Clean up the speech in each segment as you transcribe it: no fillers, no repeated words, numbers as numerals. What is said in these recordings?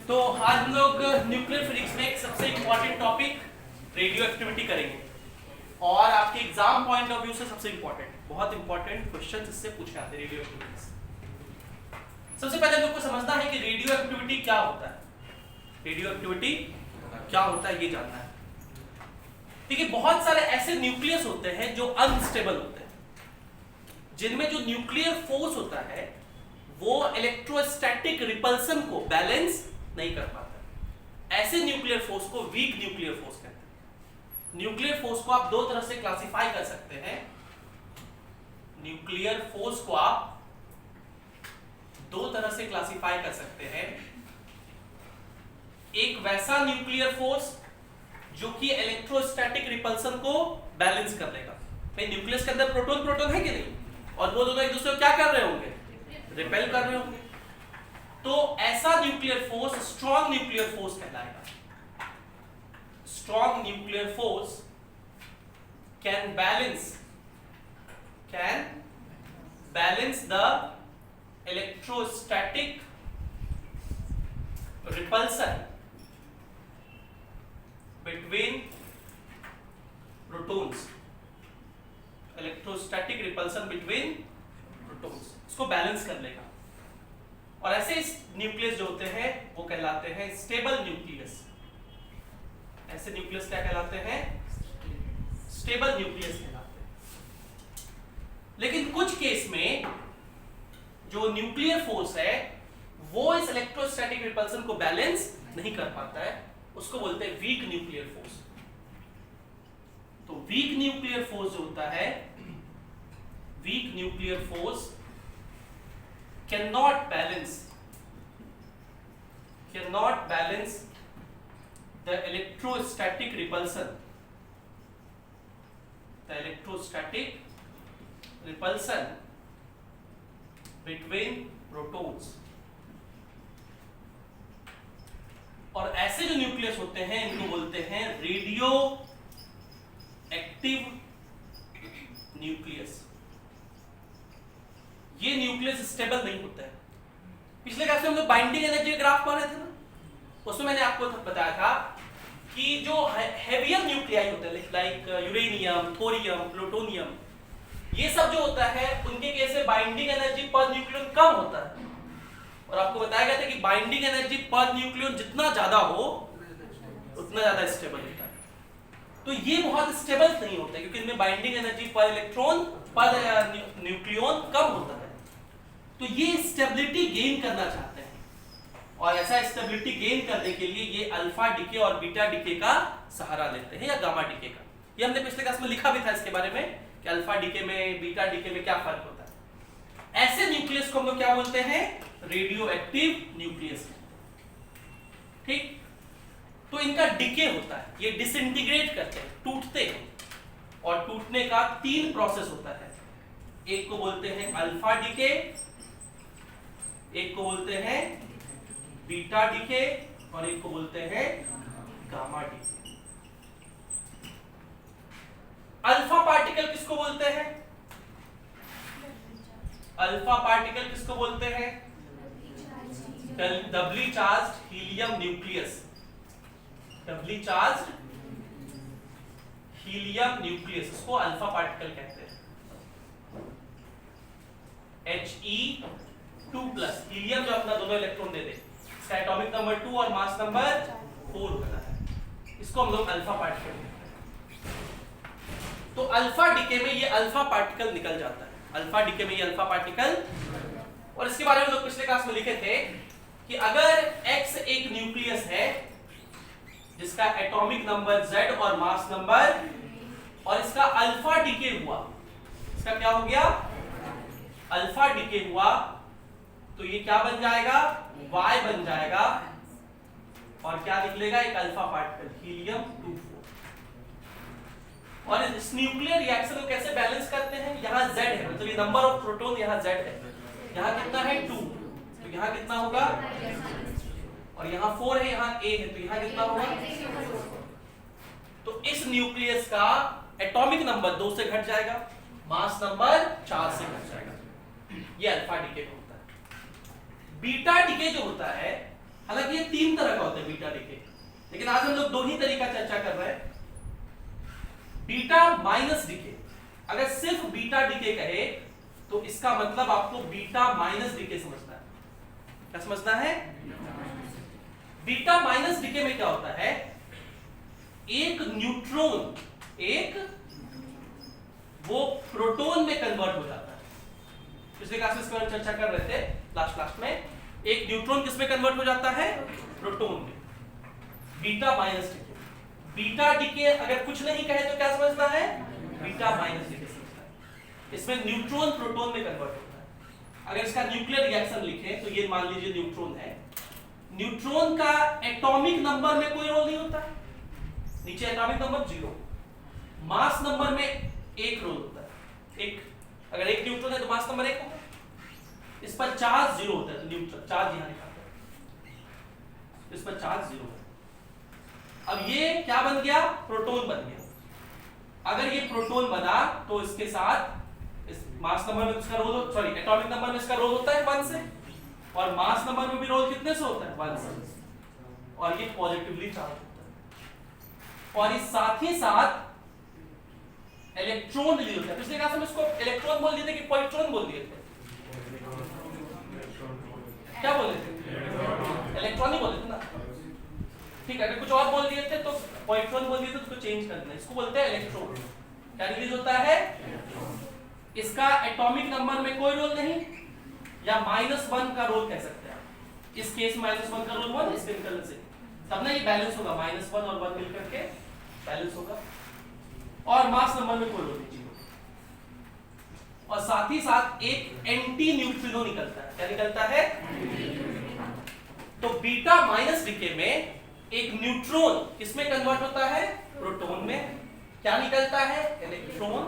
तो आज हम लोग न्यूक्लियर फिजिक्स में एक सबसे इंपॉर्टेंट टॉपिक रेडियो एक्टिविटी करेंगे और आपके एग्जाम पॉइंट ऑफ व्यू से सबसे इंपॉर्टेंट, बहुत इंपॉर्टेंट क्वेश्चंस इससे पूछे आते हैं रेडियो एक्टिविटी से। सबसे पहले हम लोग को समझना है कि रेडियो एक्टिविटी क्या होता है। रेडियो एक्टिविटी क्या होता है ये जानना है। ठीक है, बहुत सारे ऐसे न्यूक्लियस होते हैं जो अनस्टेबल होते हैं, जिनमें जो न्यूक्लियर फोर्स होता है वो इलेक्ट्रोस्टैटिक रिपल्सन को बैलेंस नहीं कर पाता। ऐसे न्यूक्लियर फोर्स को वीक न्यूक्लियर फोर्स कहते हैं। न्यूक्लियर फोर्स को आप दो तरह से क्लासिफाई कर सकते हैं। न्यूक्लियर फोर्स को आप दो तरह से क्लासिफाई कर सकते हैं। एक वैसा न्यूक्लियर फोर्स जो कि इलेक्ट्रोस्टैटिक रिपल्सन को बैलेंस कर लेगा। भाई न्यूक्लियस के अंदर प्रोटॉन प्रोटॉन है कि नहीं, और वो दोनों एक दूसरे को क्या कर रहे होंगे, रिपेल कर रहे होंगे। तो ऐसा nuclear force strong nuclear force कहलाएगा। Strong nuclear force can balance the electrostatic repulsion between protons. Electrostatic repulsion between protons, इसको बैलेंस कर लेगा। और ऐसे न्यूक्लियस जो होते हैं वो कहलाते हैं स्टेबल न्यूक्लियस। ऐसे न्यूक्लियस क्या कहलाते हैं, स्टेबल न्यूक्लियस कहलाते हैं। लेकिन कुछ केस में जो न्यूक्लियर फोर्स है वो इस इलेक्ट्रोस्टैटिक रिपल्सन को बैलेंस नहीं कर पाता है, उसको बोलते हैं वीक न्यूक्लियर फोर्स। तो वीक न्यूक्लियर फोर्स जो होता है, weak nuclear force cannot balance the electrostatic repulsion between protons। और ऐसे जो न्यूक्लियस होते हैं इनको बोलते हैं रेडियो एक्टिव न्यूक्लियस। ये न्यूक्लियस स्टेबल नहीं होता है। पिछले क्लास में हम लोग बाइंडिंग एनर्जी ग्राफ पढ़ रहे थे ना, उसमें मैंने आपको बताया था कि जो हेवियर न्यूक्लियाई होते हैं लाइक यूरेनियम, थोरियम, प्लूटोनियम, ये सब जो होता है उनके केस में बाइंडिंग एनर्जी पर न्यूक्लियन कम होता है। और आपको बताया गया था कि बाइंडिंग एनर्जी पर न्यूक्लियन जितना ज्यादा हो उतना ज्यादा स्टेबल होता है। तो ये बहुत स्टेबल नहीं होता है क्योंकि इनमें बाइंडिंग एनर्जी पर इलेक्ट्रॉन पर न्यूक्लियन कम होता है। तो ये स्टेबिलिटी गेन करना चाहते हैं और ऐसा स्टेबिलिटी गेन करने के लिए ये अल्फा डीके और बीटा डीके का सहारा लेते हैं या गामा डीके का। ये हमने पिछले क्लास में लिखा भी था इसके बारे में कि अल्फा डीके में बीटा डीके में क्या फर्क होता है। ऐसे न्यूक्लियस को हम लोग क्या बोलते हैं, रेडियो एक्टिव न्यूक्लियस। ठीक, तो इनका डीके होता है, ये डिसइंटीग्रेट करते हैं, टूटते हैं। और टूटने का तीन प्रोसेस होता है। एक को बोलते हैं अल्फा डीके, एक को बोलते हैं बीटा डीके और एक को बोलते हैं गामा डीके। अल्फा पार्टिकल किसको बोलते हैं, अल्फा पार्टिकल किसको बोलते हैं, doubly charged helium nucleus. Doubly charged helium nucleus, इसको अल्फा पार्टिकल कहते हैं। He2+, हीलियम जो अपना दोनों इलेक्ट्रॉन दे दे, इसका एटॉमिक नंबर 2 और मास नंबर 4 बना है, इसको हम लोग अल्फा पार्टिकल कहते हैं। तो अल्फा डीके में ये अल्फा पार्टिकल निकल जाता है, अल्फा डीके में ये अल्फा पार्टिकल। और इसके बारे में लोग पिछले क्लास में लिखे थे कि अगर X एक न्यूक्लियस है जिसका एटॉमिक नंबर Z और मास नंबर, और इसका अल्फा डीके हुआ, इसका क्या हो गया, अल्फा डीके हुआ, तो ये क्या बन जाएगा, Y बन जाएगा। और क्या निकलेगा, एक अल्फा पार्टिकल हीलियम 2,4। और इस न्यूक्लियर रिएक्शन को कैसे बैलेंस करते हैं, यहाँ Z है, मतलब ये नंबर ऑफ प्रोटॉन यहाँ Z है, यहाँ कितना है 2, तो यहाँ कितना होगा, और यहाँ 4 है, यहाँ A है, तो यहाँ कितना होगा। तो इस न्यूक्लियस का एटॉमिक नंबर 2 से घट जाएगा, मास नंबर 4 से घट जाएगा। ये अल्फा डीके होता है। बीटा डीके जो होता है, हालांकि ये 3 तरह का होता है बीटा डीके, लेकिन आज हम लोग 2 ही तरीका चर्चा कर रहे हैं। बीटा माइनस डीके, अगर सिर्फ बीटा डीके कहे तो इसका मतलब आपको बीटा माइनस डीके समझना है। क्या समझना है? बीटा माइनस डीके में क्या होता है, एक न्यूट्रॉन वो प्रोटॉन में कन्वर्ट हो जाता है। पिछले क्लास में इसके बारे में चर्चा कर रहे थे लास्ट क्लास में। एक न्यूट्रॉन किस में कन्वर्ट हो जाता है? प्रोटॉन में। Beta minus decay, beta decay अगर कुछ नहीं कहे तो क्या समझना है? बीटा माइनस डीके समझना है। इसमें न्यूट्रॉन प्रोटॉन में कन्वर्ट होता है। अगर इसका न्यूक्लियर रिएक्शन लिखें तो ये मान लीजिए न्यूट्रॉन है। न्यूट्रॉन का एटॉमिक नंबर में कोई रोल नहीं होता, नीचे एटॉमिक नंबर 0, मास नंबर में 1 रोल होता है। एक अगर एक न्यूट्रॉन है तो मास नंबर 1 होगा, इस पर चार्ज 0 होता है तो न्यूट्रॉन चार्ज यहां लिखा है, इस पर चार्ज 0 है। अब ये क्या बन गया? प्रोटॉन बन गया। अगर ये प्रोटॉन बना तो इसके साथ इस मास नंबर में इसका रोल, सॉरी एटॉमिक नंबर में इसका रोल होता है 1 से, और मास नंबर में भी रोल कितने से होता है? 1 से, और ये पॉजिटिवली चार्ज होता है। और इस साथ ही साथ इलेक्ट्रॉन रिलीज होता है। पिछले क्लास में इसको इलेक्ट्रॉन बोल दिए थे कि पॉजिट्रॉन बोल दिए थे? क्या बोले थे? इलेक्ट्रॉन ही बोले थे ना, ठीक है। अगर कुछ और बोल दिए थे तो पॉजिट्रॉन बोल दिए थे तो उसको चेंज कर देना। इसको बोलते हैं इलेक्ट्रॉन। क्या रिलीज होता है? इसका एटॉमिक नंबर में कोई रोल नहीं, या -1 का रोल कह सकते हैं आप। इस केस में -1 का रोल 1, इसके निकलने से तब ना ये बैलेंस होगा, -1 और 1 मिलकर के बैलेंस होगा। और मास नंबर में कोई रोल नहीं, 0। और साथ ही साथ एक एंटी न्यूट्रिनो निकलता है। क्या निकलता है? तो बीटा माइनस डीके में एक न्यूट्रॉन किसमें कन्वर्ट होता है? प्रोटॉन में। क्या निकलता है? इलेक्ट्रॉन।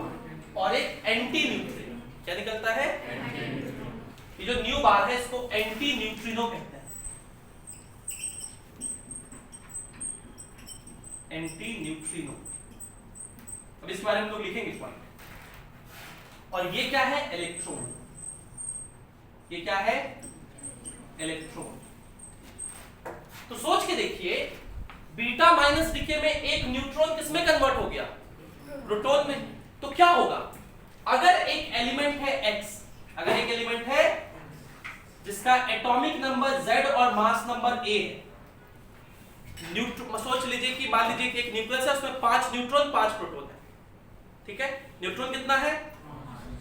और एक एंटी न्यूट्रिनो। क्या निकलता है? ये जो न्यू बार है इसको एंटी न्यूट्रिनो कहते हैं, एंटी न्यूट्रिनो। अब इस बारे में लोग लिखेंगे पॉइंट। और ये क्या है? इलेक्ट्रॉन। ये क्या है? इलेक्ट्रॉन। तो सोच के देखिए, बीटा माइनस डीके में एक न्यूट्रॉन किसमें कन्वर्ट हो गया? प्रोटॉन में। तो क्या होगा अगर एक एलिमेंट है X, अगर एक एलिमेंट है जिसका एटॉमिक नंबर Z और मास नंबर A है। सोच लीजिए कि मान लीजिए कि एक न्यूक्लियस है, उसमें 5 न्यूट्रॉन 5 प्रोटॉन है, ठीक है। न्यूट्रॉन कितना है?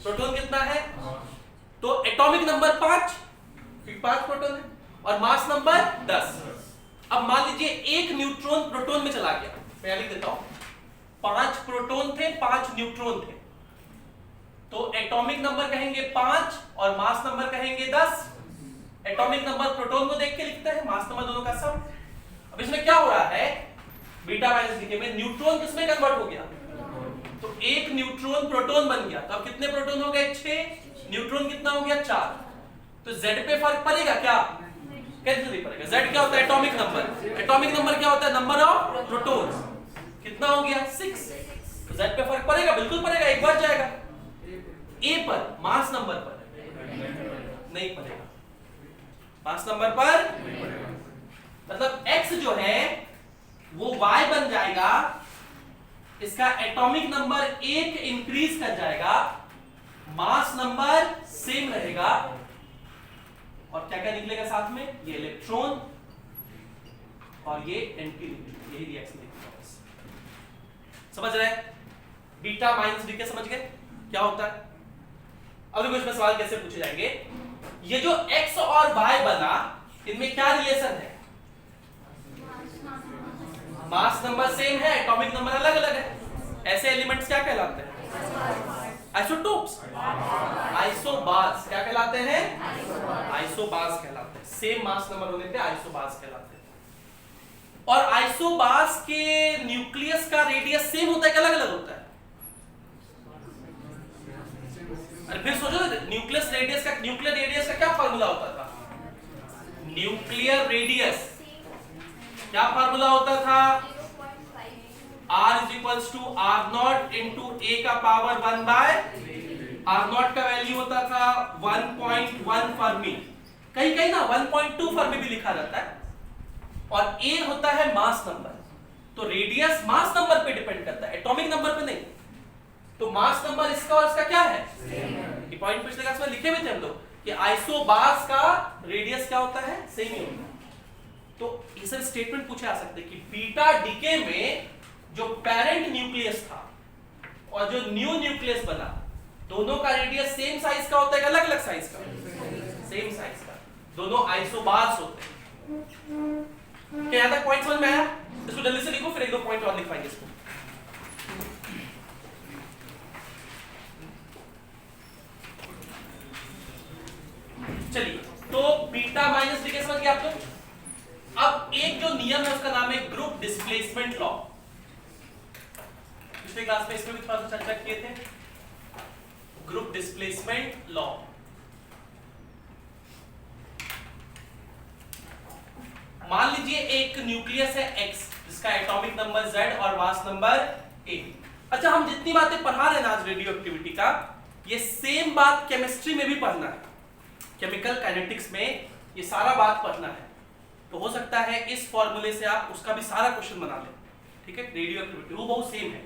प्रोटॉन कितना है? तो एटॉमिक नंबर 5, क्योंकि 5 प्रोटॉन है, और मास नंबर 10। अब मान लीजिए एक न्यूट्रॉन प्रोटॉन में चला गया, मैं लिख देता हूं, 5 प्रोटॉन थे, 5 न्यूट्रॉन थे, तो एटॉमिक नंबर कहेंगे 5 और मास नंबर कहेंगे 10। एटॉमिक नंबर प्रोटॉन को देख के लिखते हैं, मास नंबर दोनों का सम। अब इसमें क्या हो रहा है? बीटा माइनस डीके में न्यूट्रॉन किसमें कन्वर्ट हो गया? तो एक न्यूट्रॉन प्रोटॉन बन गया, तो अब कितने प्रोटॉन हो गए? 6। न्यूट्रॉन कितना हो गया? 4। तो Z पे फर्क पड़ेगा क्या? कैसे नहीं पड़ेगा। Z क्या होता है? Atomic number. एटॉमिक नंबर क्या होता है? Number of protons. कितना हो गया? 6। तो Z पे फर्क पड़ेगा? बिल्कुल पड़ेगा, एक बार जाएगा। A पर, मास नंबर पर नहीं पड़ेगा, मास नंबर पर मतलब X जो है वो Y बन जाएगा, इसका एटॉमिक नंबर 1 इंक्रीज कर जाएगा, मास नंबर सेम रहेगा, और क्या क्या निकलेगा साथ में? ये इलेक्ट्रॉन और ये एंटी न्यूट्रिनो, यही रिएक्शन निकलेगा। समझ रहे हैं? बीटा माइनस डीके समझ गए क्या होता है? अब देखो इसमें सवाल कैसे पूछे जाएंगे। ये जो X और Y बना, इनमें क्या रिलेशन है? मास नंबर सेम है, एटॉमिक नंबर अलग अलग है। ऐसे एलिमेंट्स क्या कहलाते हैं? आइसोटोप्स। आइसोबार्स क्या कहलाते हैं? आइसोबार्स कहलाते हैं। सेम मास नंबर होने पे आइसोबार्स कहलाते हैं। और आइसोबार्स के न्यूक्लियस का रेडियस सेम होता है कि अलग अलग होता है? अरे फिर सोचो, न्यूक्लियर रेडियस का क्या फार्मूला होता था? न्यूक्लियर रेडियस क्या फार्मूला होता था? R is equals to R0 into A का पावर 1 by R0 का वैल्यू होता था 1.1 फर्मी, कहीं कहीं ना 1.2 फर्मी भी लिखा जाता है, a होता है मास नंबर, तो रेडियस मास नंबर पे डिपेंड करता है, एटॉमिक नंबर पे नहीं। तो मास नंबर इसका और इसका क्या है, ये पॉइंट पिछले क्लास में लिखे हुए थे हम लोग कि आइसोबार्स का रेडियस क्या होता है, सेम ही होता है। तो ये सब स्टेटमेंट पूछे आ सकते हैं कि बीटा डीके में जो पेरेंट न्यूक्लियस था और जो न्यू न्यूक्लियस बना, दोनों का रेडियस सेम साइज का होता है, अलग अलग साइज का, सेम साइज का, दोनों आइसोबार्स होते हैं। क्या यहां तक पॉइंट समझ में आया? इसको जल्दी से लिखो, फिर एक दो पॉइंट और लिखवाएंगे इसको। चलिए, तो बीटा माइनस डीके समझ गए आप लोग। अब एक जो नियम है उसका नाम है ग्रुप डिस्प्लेसमेंट लॉ। पिछले क्लास में इसमें भी थोड़ा सा चर्चा किए थे, ग्रुप डिस्प्लेसमेंट लॉ। मान लीजिए एक न्यूक्लियस है X जिसका एटॉमिक नंबर Z और मास नंबर A। अच्छा, हम जितनी बातें पढ़ा रहे हैं आज रेडियो एक्टिविटी का, ये सेम बात केमिस्ट्री में भी पढ़ना है, केमिकल काइनेटिक्स में ये सारा बात पढ़ना है। तो हो सकता है इस फॉर्मूले से आप उसका भी सारा क्वेश्चन बना लें, ठीक है। रेडियो एक्टिविटी वो बहुत सेम है।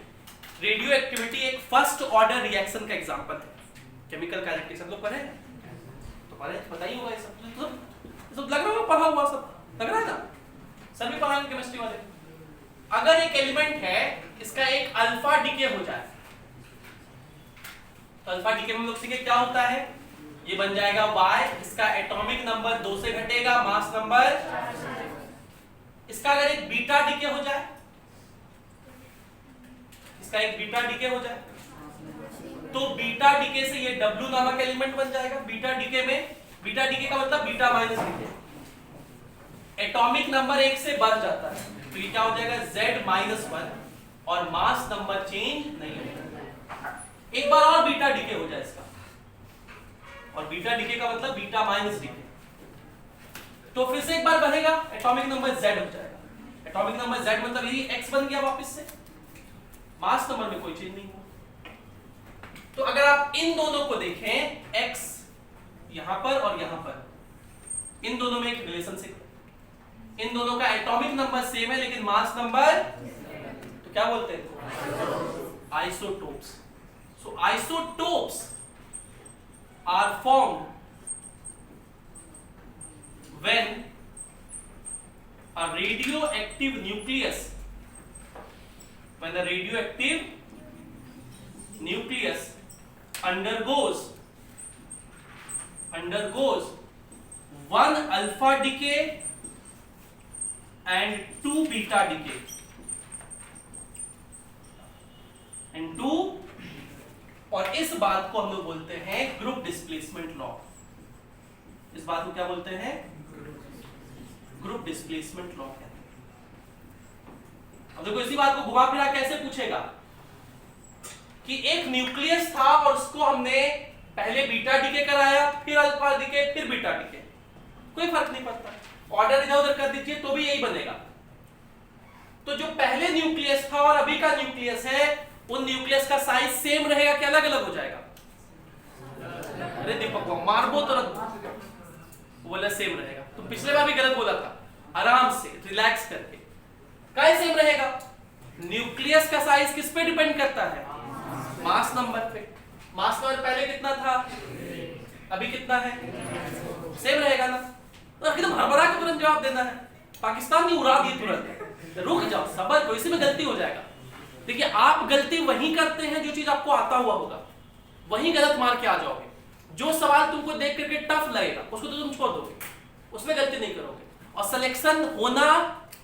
रेडियो एक्टिविटी एक फर्स्ट ऑर्डर रिएक्शन का एग्जांपल है। केमिकल काइनेटिक्स सब लोग पढ़े हैं, तो पढ़े, बताइए होगा ये सब लग रहा है पढ़ा हुआ, सब लग रहा है ना, सर भी पढ़ाएंगे केमिस्ट्री वाले। अगर एक एलिमेंट है, इसका एक अल्फा डीके हो जाए, तो अल्फा डीके में हम लोग सीखे क्या होता है, ये बन जाएगा Y, इसका एटॉमिक नंबर 2 से घटेगा, मास नंबर। इसका अगर एक बीटा डीके हो जाए, इसका एक बीटा डीके हो जाए, तो बीटा डीके से ये W नामक एलिमेंट बन जाएगा। बीटा डीके में, बीटा डीके का मतलब beta minus decay, atomic number 1 से बढ़ जाता है, तो ये क्या हो जाएगा Z-1 और मास नंबर चेंज नहीं होगा। एक बार और बीटा डीके हो जाए इसका, और बीटा डीके का मतलब बीटा माइनस डीके, तो फिर से एक बार बढ़ेगा, एटॉमिक नंबर Z हो जाएगा। एटॉमिक नंबर Z मतलब यही X बन गया वापस से, मास नंबर में कोई चेंज नहीं हुआ। तो अगर आप इन दोनों को देखें, X यहां पर और यहां पर, इन दोनों में एक रिलेशनशिप, इन दोनों का एटॉमिक नंबर सेम है लेकिन मास नंबर, तो क्या बोलते हैं, isotopes. So isotopes are formed when a radioactive nucleus, when a radioactive nucleus undergoes one alpha decay and 2 beta decay and 2, और इस बात को हम लोग बोलते हैं ग्रुप डिस्प्लेसमेंट लॉ। इस बात को क्या बोलते हैं, ग्रुप डिस्प्लेसमेंट लॉ कहते हैं। अब देखो, इसी बात को घुमा फिरा कैसे पूछेगा कि एक न्यूक्लियस था और उसको हमने पहले बीटा डीके कराया, फिर अल्फा डीके, फिर बीटा डीके, कोई फर्क नहीं पड़ता, ऑर्डर इधर उधर कर दीजिए तो भी यही बनेगा। तो जो पहले न्यूक्लियस था और अभी का न्यूक्लियस है, उन न्यूक्लियस का साइज सेम रहेगा कि अलग अलग हो जाएगा? अरे दीपक को मारबो तो बोला सेम रहेगा। तो पिछले बार भी गलत बोला था, आराम से रिलैक्स करके, क्या सेम रहेगा? न्यूक्लियस का साइज किस पे डिपेंड करता है? मास नंबर पे। मास नंबर पहले कितना था, अभी कितना है? सेम रहेगा ना। तो एकदम हड़बड़ा के तुरंत जवाब देना है, पाकिस्तान ने उड़ा दिए तुरंत। रुक जाओ, सबर करो, इसी में गलती हो जाएगा। देखिए, आप गलती वही करते हैं जो चीज आपको आता हुआ होगा, वही गलत मार के आ जाओगे। जो सवाल तुमको देख करके टफ लगेगा उसको तो तुम छोड़ दोगे, उसमें गलती नहीं करोगे। और सिलेक्शन होना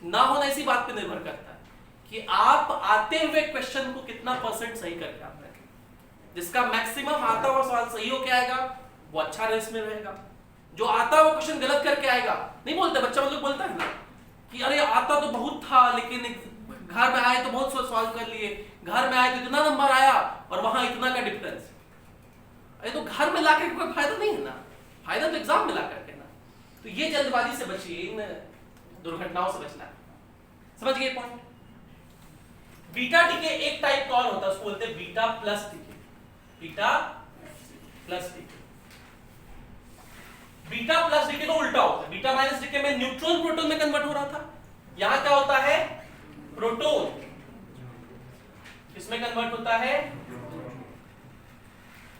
ना होना इसी बात पे निर्भर करता है कि आप आते हुए क्वेश्चन को कितना % सही करके आते हैं। जिसका मैक्सिमम आता हुआ सवाल सही होके आएगा वो अच्छा रेस में रहेगा। जो आता हुआ क्वेश्चन गलत करके आएगा, नहीं बोलते बच्चा मतलब बोलता है ना कि अरे आता तो बहुत था लेकिन घर में आए तो बहुत सवाल कर लिए, घर में आए तो इतना नंबर आया और वहां इतना का डिफरेंस। अरे तो घर में लाकर कोई फायदा नहीं है ना, फायदा तो एग्जाम में ला करके ना। तो ये जल्दबाजी से बचिए, इन दुर्घटनाओं से बचना है। समझ गए पॉइंट? बीटा डीके एक टाइप का और होता है, उसको बोलते हैं beta plus decay. Beta plus decay, beta plus decay तो उल्टा होता है। बीटा माइनस डीके में न्यूट्रॉन प्रोटॉन में कन्वर्ट हो रहा था, यहां क्या होता है, प्रोटॉन, इसमें कन्वर्ट होता है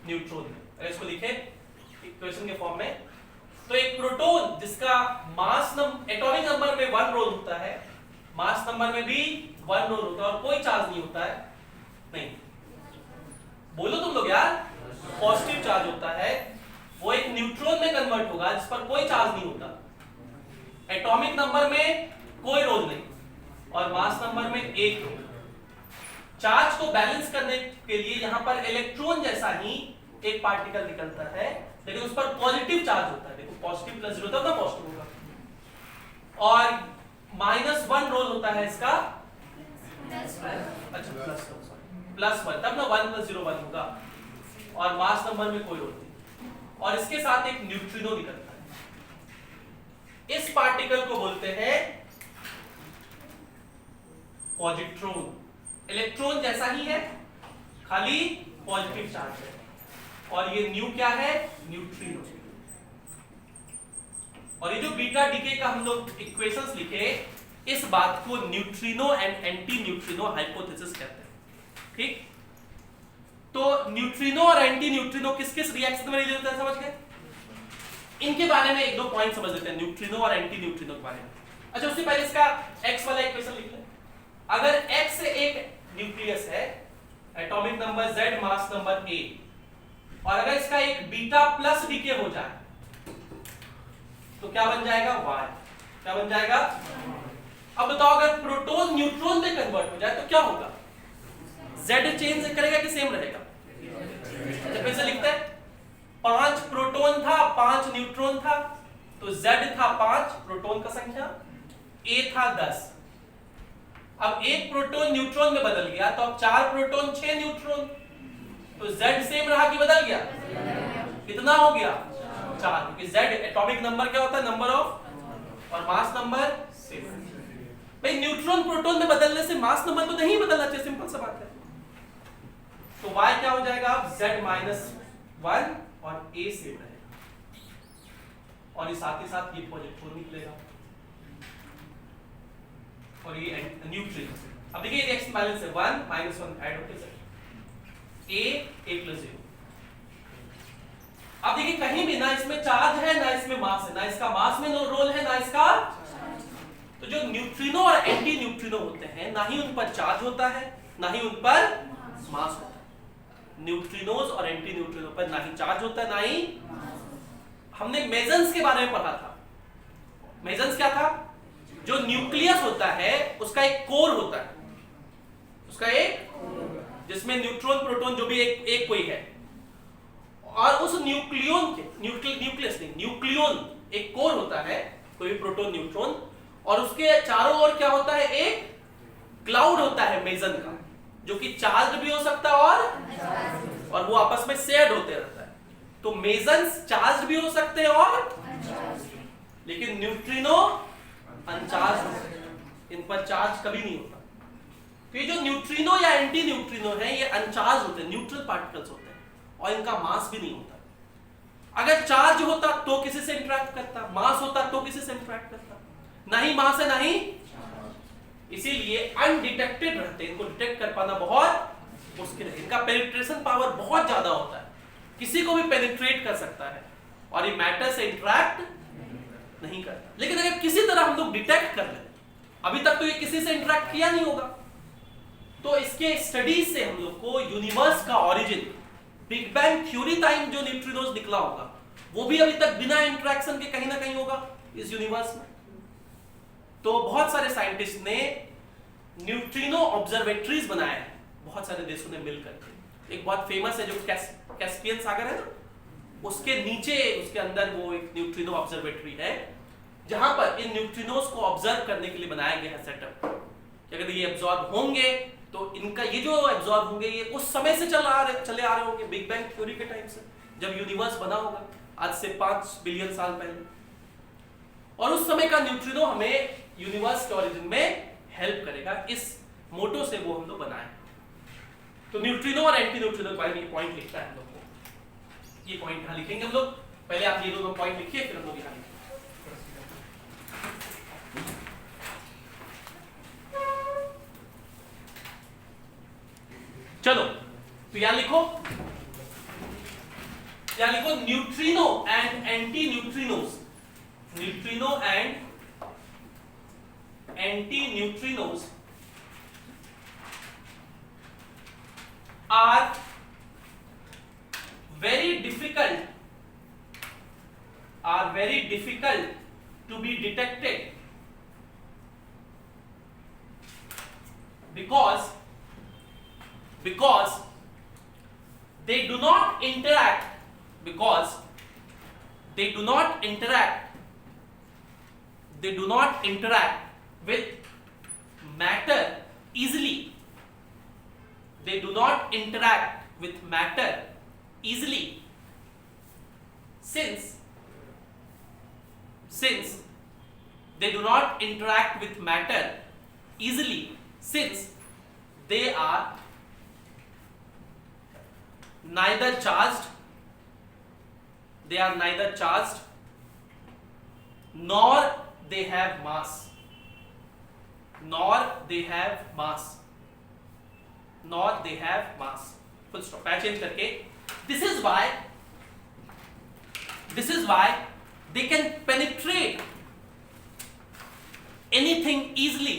न्यूट्रॉन में। अगर इसको लिखे इक्वेशन के फॉर्म में, तो एक प्रोटॉन जिसका मास एटॉमिक नंबर में 1 रोल होता है, मास नंबर में भी 1 रोल होता है और कोई चार्ज नहीं होता है, नहीं बोलो तुम लोग यार, पॉजिटिव चार्ज होता है, वो एक न्यूट्रॉन में कन्वर्ट होगा जिस पर कोई चार्ज नहीं होता, एटॉमिक नंबर में कोई रोल नहीं और मास नंबर में 1 रोल। चार्ज को बैलेंस करने के लिए यहां पर इलेक्ट्रॉन जैसा ही एक पार्टिकल निकलता है, लेकिन उस पर पॉजिटिव चार्ज होता है, देखो पॉजिटिव प्लस 0 तब ना पॉजिटिव होगा, और -1 रोल होता है इसका, अच्छा +1 तब ना 1 + 0 1 होगा, और मास नंबर में कोई रोल नहीं, और इसके साथ एक न्यूट्रिनो निकलता है। इस पार्टिकल को बोलते हैं पॉजिट्रॉन, इलेक्ट्रॉन जैसा ही है, खाली पॉजिटिव चार्ज है, और ये न्यू क्या है, न्यूट्रिनो। और ये जो बीटा डीके का हम लोग इक्वेशंस लिखे, इस बात को neutrino and anti neutrino hypothesis कहते हैं, ठीक। तो न्यूट्रिनो और एंटी न्यूट्रिनो किस किस रिएक्शन में रिलीज होता है, समझ गए? इनके बारे में एक दो पॉइंट समझ लेते हैं, न्यूट्रिनो और एंटी न्यूट्रिनो के बारे में। अच्छा, उससे पहले इसका x वाला इक्वेशन लिख लें। अगर x एक न्यूक्लियस है, atomic number z, mass number a, और अगर इसका एक बीटा प्लस डीके हो जाए तो क्या बन जाएगा, y। क्या बन जाएगा? अब बताओ अगर प्रोटॉन न्यूट्रॉन में कन्वर्ट हो जाए तो क्या होगा? z चेंज करेगा कि सेम रहेगा? फिर से लिखते हैं, 5 प्रोटॉन था, 5 न्यूट्रॉन था, तो z था 5 प्रोटॉन का संख्या, a था 10। अब एक प्रोटॉन न्यूट्रॉन में बदल गया, तो अब 4 प्रोटॉन 6 न्यूट्रॉन, तो z सेम रहा कि बदल गया? कितना हो गया? 4, क्योंकि z एटॉमिक नंबर क्या होता है, नंबर ऑफ, और मास नंबर सेम। भाई न्यूट्रॉन प्रोटॉन में बदलने से मास नंबर तो नहीं बदलना चाहिए, सिंपल सा बात है। तो y क्या हो जाएगा, अब z -1 और a सेम रहेगा, और ये साथ ही साथ ये पॉजिटिव निकलेगा, और ये न्यूट्रिनो। अब देखिए रिएक्शन बैलेंस है, 1 -1 ऐड होके a + 0। अब देखिए कहीं भी ना इसमें चार्ज है ना इसमें मास है, ना इसका मास में रोल है ना इसका, तो जो न्यूट्रिनो और एंटी न्यूट्रिनो होते हैं, ना ही उन पर चार्ज होता है ना ही उन पर मास होता है। न्यूट्रिनोज और एंटी न्यूट्रिनो पर ना ही चार्ज होता है ना ही, हमने मेसन्स के बारे में पढ़ा था। मेसन्स क्या था? जो न्यूक्लियस होता है उसका एक कोर होता है, उसका एक, जिसमें न्यूट्रॉन प्रोटॉन जो भी एक कोई है, और उस न्यूक्लियन के न्यूक्लियस नहीं, न्यूक्लियन एक कोर होता है, कोई भी प्रोटॉन न्यूट्रॉन, और उसके चारों ओर क्या होता है, एक क्लाउड होता है मेसन का, जो कि चार्ज भी हो सकता है और वो आपस में शेयर्ड होते रहता है। तो मेसन्स चार्ज भी हो सकते हैं और, लेकिन न्यूट्रिनो अनचार्ज होते हैं, इन पर चार्ज कभी नहीं होता। तो ये जो न्यूट्रिनो या एंटी न्यूट्रिनो है, ये अनचार्ज होते हैं, न्यूट्रल पार्टिकल्स होते हैं, और इनका मास भी नहीं होता। अगर चार्ज होता तो किसी से इंटरेक्ट करता, मास होता तो किसी से इंटरेक्ट करता, नहीं मास है नहीं, इसीलिए अनडिटेक्टेड रहते हैं, इनको डिटेक्ट कर पाना बहुत मुश्किल है। इनका पेनिट्रेशन पावर बहुत ज्यादा होता है, किसी को भी पेनिट्रेट कर सकता है, और ये मैटर से इंटरेक्ट नहीं करता। लेकिन अगर किसी तरह हम लोग डिटेक्ट कर लें, अभी तक तो ये किसी से इंटरेक्ट किया नहीं होगा, तो इसके स्टडीज से हम लोग को यूनिवर्स का origin, big bang theory time जो न्यूट्रिनोज निकला होगा, वो भी अभी तक बिना इंटरेक्शन के कहीं ना कहीं होगा इस यूनिवर्स में। तो बहुत सारे साइंटिस्ट ने न्यूट्रिनो ऑब्जर्वेटरीज बनाए हैं, बहुत सारे देशों ने मिलकर। एक बहुत फेमस है जो कैस्पियन सागर है ना, उसके नीचे, उसके अंदर वो एक न्यूट्रिनो ऑब्जर्वेटरी है, जहां पर इन न्यूट्रिनोज को ऑब्जर्व करने के लिए बनाया गया है सेटअप, कि अगर ये एब्जॉर्ब होंगे तो इनका ये जो एब्जॉर्ब होंगे, ये उस समय से चले आ रहे होंगे, बिग बैंग थ्योरी के टाइम से, जब यूनिवर्स बना होगा, आज से 5 बिलियन साल पहले। और उस समय का न्यूट्रिनो हमें यूनिवर्स के ओरिजिन में हेल्प करेगा, इस मोटो से वो हम लोग बनाए। तो न्यूट्रिनो और एंटी न्यूट्रिनो के बारे में पॉइंट लिखता है हम लोग को, ये पॉइंट यहां लिखेंगे हम लोग। पहले आप ये दोनों पॉइंट लिखिए, फिर हम लोग यहां लिखेंगे। चलो तो यहां लिखो neutrino and anti neutrinos, neutrino and anti neutrinos are very difficult to be detected because they do not interact with matter easily. They do not interact with matter easily since they do not interact with matter easily since they are neither charged nor they have mass, full stop. Patch change करके this is why they can penetrate anything easily.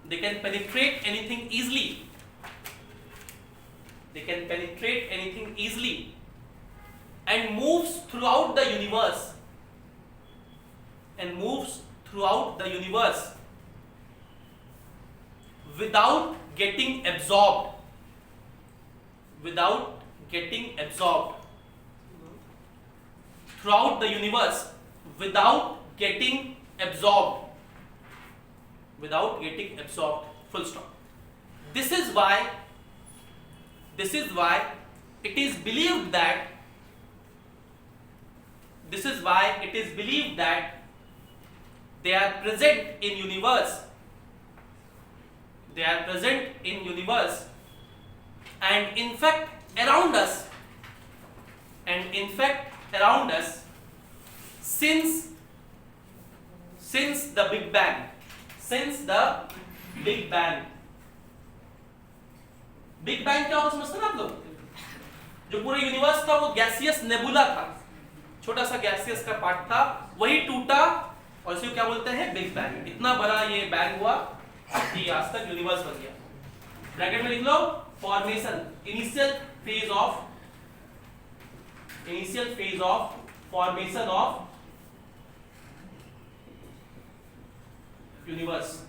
They can penetrate anything easily and moves throughout the universe without getting absorbed throughout the universe without getting absorbed, full stop. This is why it is believed that they are present in universe and in fact around us since the Big Bang. Big bang क्या होता समझते ना आप लोग? जो पूरे universe था वो गैसियस नेबुला था, छोटा सा गैसियस का पार्ट था, वही टूटा और इसे क्या बोलते हैं? Big bang. इतना बड़ा ये बैंग हुआ कि आज तक यूनिवर्स बन गया। ब्रैकेट में लिख लो formation, initial phase of formation of universe.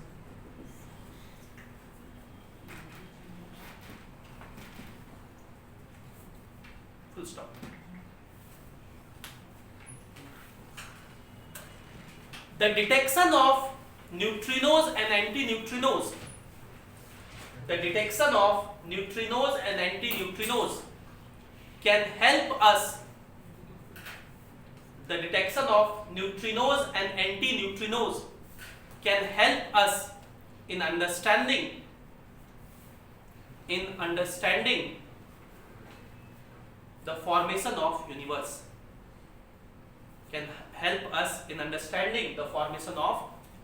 Full stop. The detection of neutrinos and antineutrinos. Can help us. The detection of neutrinos and antineutrinos can help us in understanding the formation of universe. Can help us in understanding the formation of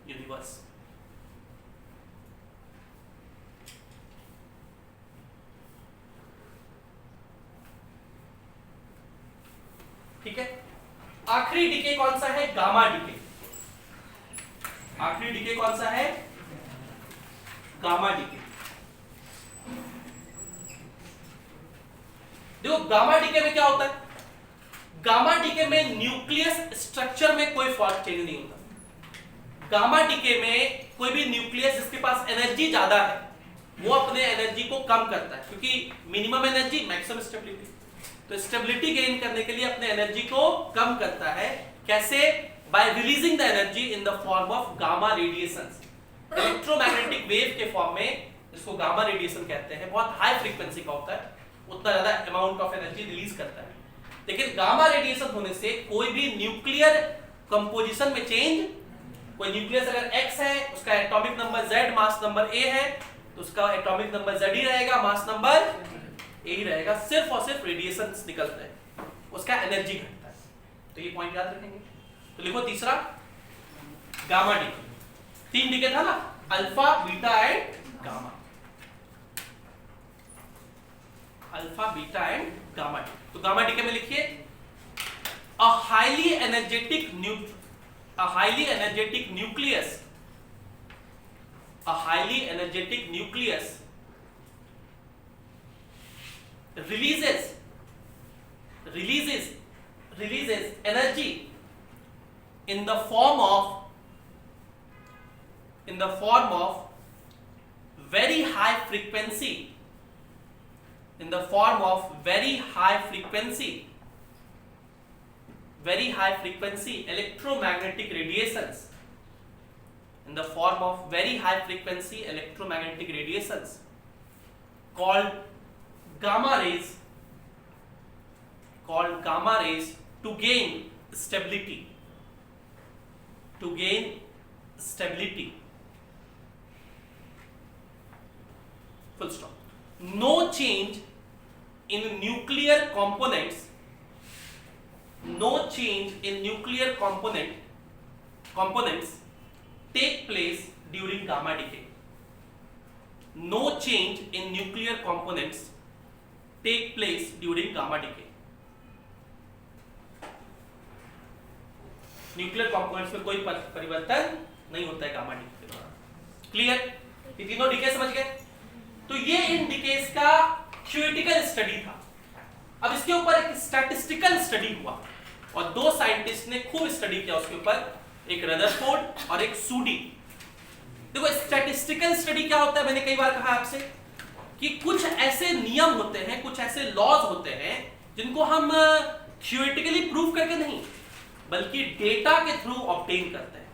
universe. ठीक है, आखिरी DK कौन सा है? Gamma DK. आखिरी DK कौन सा है? Gamma decay. देखो गामा डीके में क्या होता है? गामा डीके में न्यूक्लियस स्ट्रक्चर में कोई फॉल्ट चेंज नहीं होता। गामा डीके में कोई भी न्यूक्लियस जिसके पास एनर्जी ज्यादा है वो अपने एनर्जी को कम करता है, क्योंकि मिनिमम एनर्जी मैक्सिमम स्टेबिलिटी, तो स्टेबिलिटी गेन करने के लिए अपने एनर्जी को कम करता है। कैसे? Bye releasing the energy in the form of gamma radiations, electromagnetic wave के फॉर्म में, जिसको गामा रेडिएशन कहते हैं। बहुत हाई फ्रीक्वेंसी का होता है, उतना ज्यादा अमाउंट ऑफ एनर्जी रिलीज करता है। लेकिन गामा रेडिएशन होने से कोई भी न्यूक्लियर कंपोजिशन में चेंज, कोई न्यूक्लियस अगर X है, उसका atomic number Z, mass number A है, तो उसका एटॉमिक नंबर Z ही रहेगा, मास नंबर A ही रहेगा। सिर्फ और सिर्फ रेडिएशंस निकलते हैं, उसका एनर्जी घटता है। तो ये पॉइंट याद रखेंगे। तो लिखो तीसरा गामा डीके। 3 डीके था ना, alpha, beta and gamma. Alpha, beta and gamma D. तो गामा डी के में लिखिए a highly energetic nucleus releases energy in the form of very high frequency electromagnetic radiations, called gamma rays to gain stability. Full stop. No change in nuclear components take place during gamma decay. No change in nuclear components take place during gamma decay. Nuclear components में कोई परिवर्तन नहीं होता है gamma decay के दौरान। Clear? ये तीनों डिके समझ गए? तो ये इन डिकेस का थ्योरेटिकल स्टडी था। अब इसके ऊपर एक स्टैटिस्टिकल स्टडी हुआ और दो साइंटिस्ट ने खूब स्टडी किया उसके ऊपर, एक रदरफोर्ड और एक सूडी। देखो स्टैटिस्टिकल स्टडी क्या होता है, मैंने कई बार कहा आपसे कि कुछ ऐसे नियम होते हैं, कुछ ऐसे लॉज होते हैं जिनको हम थ्योरेटिकली प्रूव करके नहीं बल्कि डेटा के थ्रू ऑब्टेन करते हैं।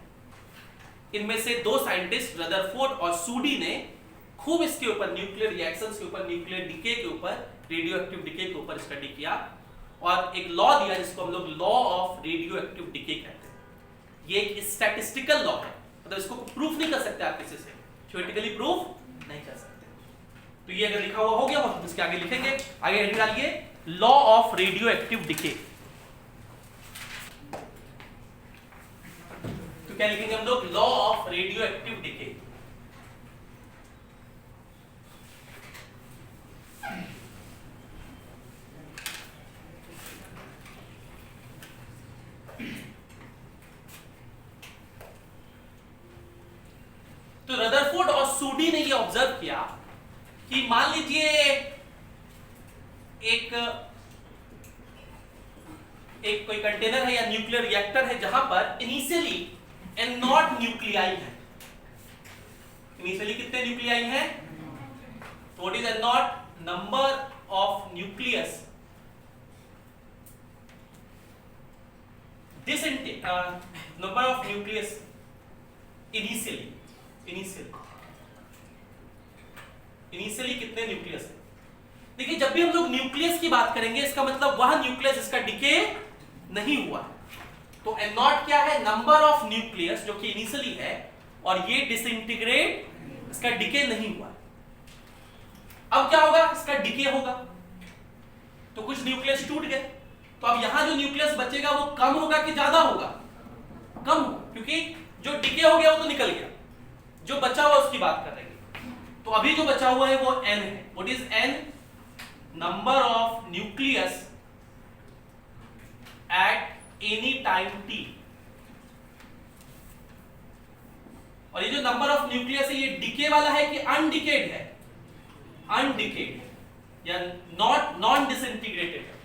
इनमें से दो साइंटिस्ट रदरफोर्ड और सूडी ने खूब इसके ऊपर, न्यूक्लियर रिएक्शंस के ऊपर, न्यूक्लियर डिके के ऊपर, रेडियो एक्टिव डिके के ऊपर स्टडी किया और एक लॉ दिया जिसको हम लोग law of radio active decay कहते हैं। ये एक स्टैटिस्टिकल लॉ है, मतलब इसको प्रूफ नहीं कर सकते आप किसी से, थ्योरेटिकली प्रूफ नहीं कर सकते। तो ये अगर लिखा हुआ हो गया हम इसके आगे लिखेंगे, आगे हेडिंग डालिए law of radio active decay. तो क्या लिखेंगे हम लोग? Law of radio active decay. तो रदरफोर्ड और सूडी ने ये ऑब्जर्व किया कि मान लीजिए एक कोई कंटेनर है या न्यूक्लियर रिएक्टर है जहां पर इनिशियली एन नॉट न्यूक्लियाई है। इनिशियली कितने न्यूक्लियाई हैं? What is an not? Number of nucleus number of nucleus initially कितने न्यूक्लियस है? देखिए जब भी हम लोग न्यूक्लियस की बात करेंगे इसका मतलब वह न्यूक्लियस इसका डिके नहीं हुआ है। तो एन नॉट क्या है? नंबर ऑफ न्यूक्लियस जो कि इनिशियली है और ये डिसइंटीग्रेट, इसका डिके नहीं हुआ। अब क्या होगा? इसका डिके होगा तो कुछ न्यूक्लियस टूट गए, तो अब यहां जो न्यूक्लियस बचेगा वो कम होगा कि ज्यादा होगा? कम, क्योंकि जो डिके हो गया वो तो निकल गया, जो बचा हुआ उसकी बात कर रहे हैं। तो अभी जो बचा हुआ है वो n है। What is n? Number of nucleus at any time t। और ये जो नंबर ऑफ न्यूक्लियस है ये डिके वाला है कि अनडिकेड है? अनडिकेड या नॉन डिसइंटीग्रेटेड है।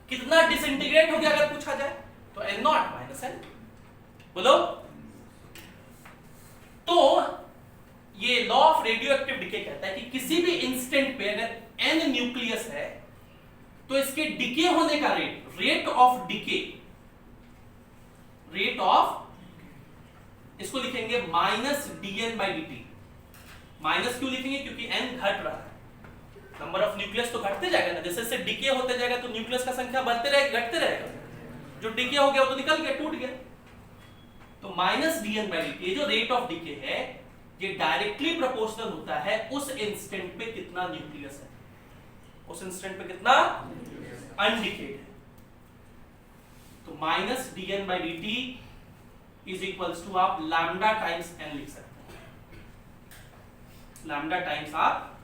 कितना डिसइंटीग्रेट हो गया अगर पूछा जाए तो n नॉट माइनस n। बोलो। तो ये law of radio active decay कहता है कि किसी भी इंस्टेंट पे अगर n न्यूक्लियस है तो इसके डिके होने का रेट ऑफ डिके, इसको लिखेंगे माइनस dn/dt। माइनस क्यों लिखेंगे? क्योंकि n घट रहा है, नंबर ऑफ न्यूक्लियस तो घटते जाएगा ना, जैसे जैसे डिके होते जाएगा तो न्यूक्लियस का संख्या बढ़ते रहेगा, घटते रहेगा। जो डिके हो गया वो तो निकल गया, टूट गया। तो माइनस dn/dt, ये जो रेट ऑफ डिके है ये डायरेक्टली प्रोपोर्शनल होता है उस इंस्टेंट पे कितना न्यूक्लियस है, उस इंस्टेंट पे कितना अनडिकेड है। तो minus dn/dt is equals to आप लैम्डा टाइम्स n लिख सकते हैं। लैम्डा टाइम्स आप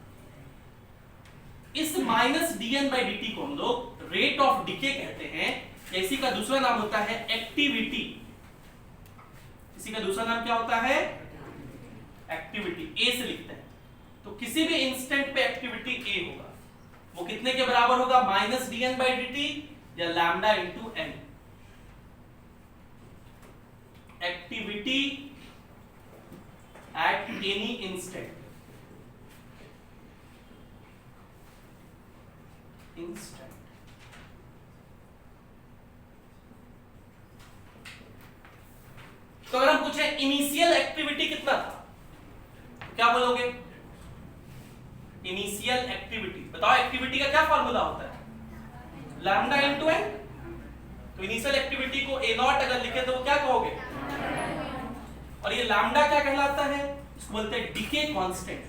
इस माइनस dn/dt को हम लोग रेट ऑफ डिके कहते हैं, या इसी का दूसरा नाम होता है एक्टिविटी। इसी का दूसरा नाम क्या होता है? एक्टिविटी। ए से लिखते हैं, तो किसी भी इंस्टेंट पे एक्टिविटी ए होगा, वो कितने के बराबर होगा? माइनस dn/dt या lambda into n। Activity at any instant, तो अगर हम पूछे इनिशियल एक्टिविटी कितना था, क्या बोलोगे? इनिशियल एक्टिविटी, बताओ एक्टिविटी का क्या फॉर्मूला होता है? Lambda into N. तो इनिशियल एक्टिविटी को ए नॉट अगर लिखे तो क्या कहोगे? और ये लैम्डा क्या कहलाता है? इसको बोलते हैं डीके कांस्टेंट।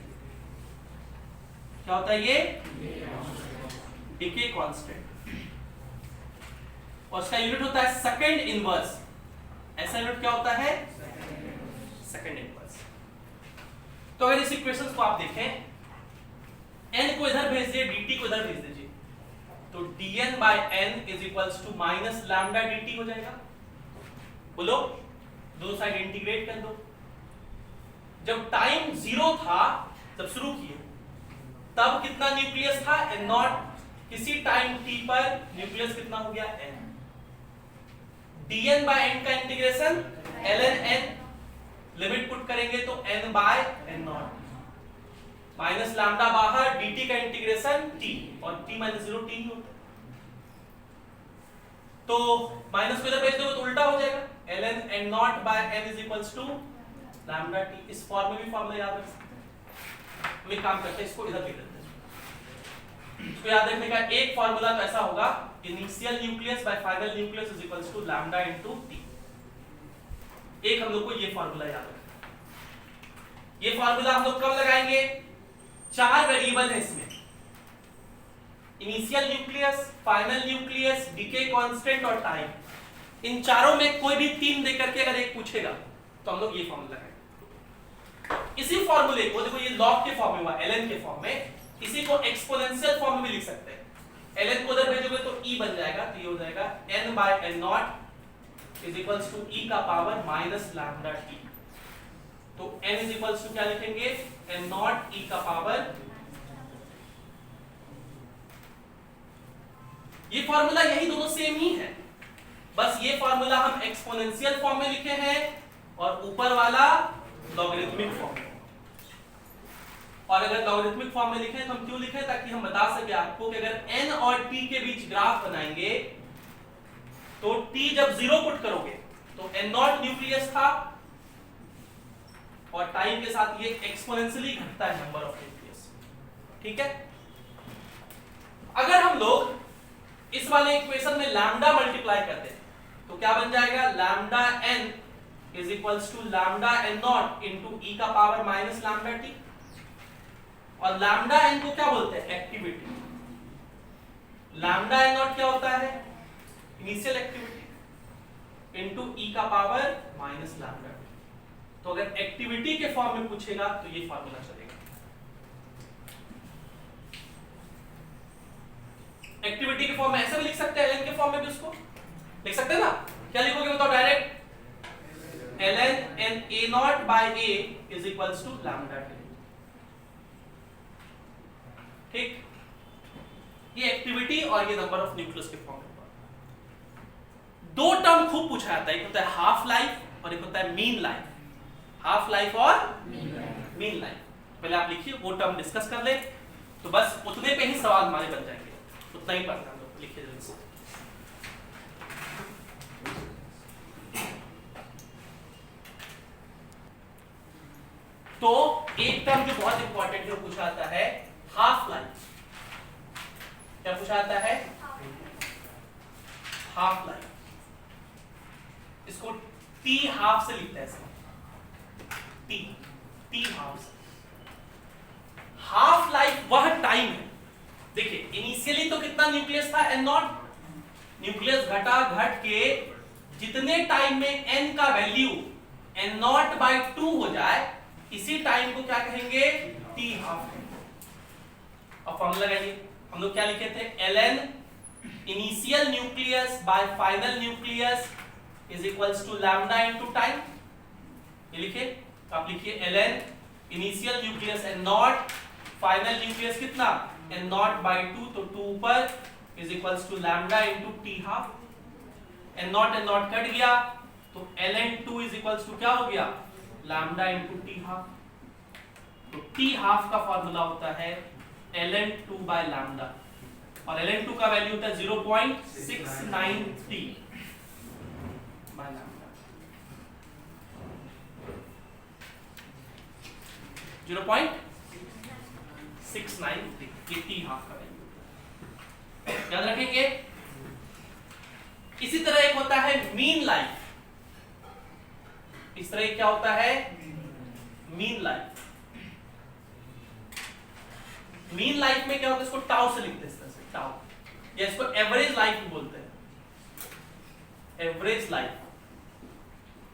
क्या होता है ये? Decay constant. और उसका यूनिट होता है सेकंड इनवर्स। ऐसा यूनिट क्या होता है? Second inverse. तो अगर इस इक्वेशंस को आप देखें, n को इधर भेज दिए, dt को इधर भेज दीजिए, तो dn/n is equals to minus lambda dt हो जाएगा। बोलो, दो साइड इंटीग्रेट कर दो। जब टाइम 0 था, जब शुरू किए, तब कितना न्यूक्लियस था? n0। किसी टाइम t पर न्यूक्लियस कितना हो गया? n। dn/n का integration ln n, limit put करेंगे तो n/n0 माइनस लैम्डा बाहर, dt का इंटीग्रेशन t, और t माइनस 0 t ही होता है। तो माइनस को इधर भेज दोगे तो उल्टा हो जाएगा, ln n0/n is equals to lambda t। इस फॉर्म में भी फॉर्मूला याद रख सकते हैं। हम एक काम करते हैं, इसको इधर लिख देते हैं। इसको याद रखने का एक फॉर्मूला तो ऐसा होगा, initial nucleus by final nucleus is equals to lambda into t। एक हम लोग को ये फॉर्मूला याद रखना है। ये फॉर्मूला हम लोग कब लगाएंगे? 4 वेरिएबल है इसमें, initial nucleus, final nucleus, decay constant और टाइम। इन चारों में कोई भी 3 देकर के अगर एक पूछेगा तो हम लोग ये फॉर्मूला लगाएंगे। इसी फॉर्मूले को देखो, ये लॉग के फॉर्म में हुआ, ln के फॉर्म में, इसी को एक्सपोनेंशियल फॉर्म में लिख सकते हैं। ln को उधर भेजोगे तो e बन जाएगा, तो ये हो जाएगा n/n0 is equals to e का पावर माइनस लैम्डा t। तो n इज इक्वल्स टू क्या लिखेंगे? n0 e का पावर। ये फॉर्मूला यही दोनों सेम ही है, बस ये फॉर्मूला हम एक्सपोनेंशियल फॉर्म में लिखे हैं और ऊपर वाला लॉगरिथमिक फॉर्म में। और अगर लॉगरिथमिक फॉर्म में लिखें तो हम क्यों लिखें? ताकि हम बता सके आपको कि अगर n और t के बीच ग्राफ बनाएंगे तो t जब 0 पुट करोगे तो n0 न्यूक्लियस था, और टाइम के साथ ये एक्सपोनेंशियली घटता है नंबर ऑफ न्यूक्लियस। ठीक है? अगर हम लोग इस वाले इक्वेशन में लैम्डा मल्टीप्लाई करते हैं तो क्या बन जाएगा? Lambda n is equals to lambda n0 into e का पावर माइनस लैम्डा t। और लैम्डा n को क्या बोलते हैं? एक्टिविटी। लैम्डा n0 क्या होता है? इनिशियल एक्टिविटी इनटू e का पावर माइनस लैम्डा t। तो अगर एक्टिविटी के फॉर्म में पूछेगा तो ये फॉर्मूला चलेगा। एक्टिविटी के फॉर्म में ऐसे भी लिख सकते हैं, ln के फॉर्म में भी उसको लिख सकते हैं ना? क्या लिखोगे बताओ direct? ln n a0/a is equals to lambda t। ठीक? ये एक्टिविटी और ये नंबर ऑफ न्यूक्लियस के फॉर्म में। दो टर्म खूब पूछा जाता है, एक होता है हाफ लाइफ और एक होता है मीन लाइफ। हाफ लाइफ और मीन लाइफ, पहले आप लिखिए, वो टर्म डिस्कस कर ले, तो बस उतने पे ही सवाल हमारे बन जाएंगे, उतना ही पढ़ना हम लोग। लिखिए जल्दी से। तो एक टर्म जो बहुत इंपॉर्टेंट है वो पूछा जाता है हाफ लाइफ। क्या पूछा जाता है? Half life. इसको टी हाफ से लिखते हैं, टी हाफ से। हाफ लाइफ वह टाइम है, देखिए इनिशियली तो कितना न्यूक्लियस था? n0। न्यूक्लियस घटा घट के जितने टाइम में n का वैल्यू n0/2 हो जाए, इसी टाइम को क्या कहेंगे? T half. अब फॉर्मूला लगाइए, हम लोग क्या लिखे थे, ln initial nucleus by final nucleus is equals to lambda into time. ये लिखे, आप लिखिए ln initial nucleus N naught, final nucleus कितना एन नॉट बाई 2, तो 2 ऊपर is equals to lambda into T half. N naught cut गया तो ln2 is equals to क्या हो गया, लैम्डा इनटू टी हाफ। तो टी हाफ का फॉर्मूला होता है ln2 बाय लैम्डा, और ln2 का वैल्यू होता है 0.69t बाय लैम्डा, 0.693, ये टी हाफ का वैल्यू याद रखेंगे। इसी तरह एक होता है मीन लाइफ, इस तरह क्या होता है, मीन लाइफ। मीन लाइफ में क्या होता है, इसको टाउ से लिखते हैं, इस तरह से टाउ, या इसको एवरेज लाइफ बोलते हैं, एवरेज लाइफ।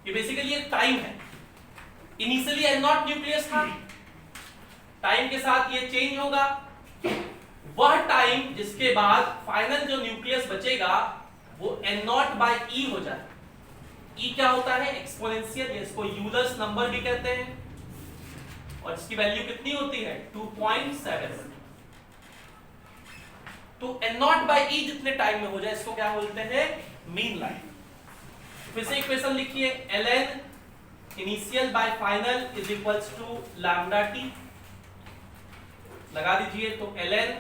ये बेसिकली एक टाइम है। इनिशियली एन नॉट न्यूक्लियस था, टाइम के साथ ये चेंज होगा, वह टाइम जिसके बाद फाइनल जो न्यूक्लियस बचेगा वो n नॉट बाई ई हो जाए। ई क्या होता है, एक्सपोनेंशियल, इसको यूलर्स नंबर भी कहते हैं, और इसकी वैल्यू कितनी होती है 2.7। तो n नॉट बाई ई जितने टाइम में हो जाए इसको क्या बोलते हैं, मीन लाइफ। फिर से इक्वेशन लिखिए, ln initial by final is equals to lambda T, लगा दीजिए। तो ln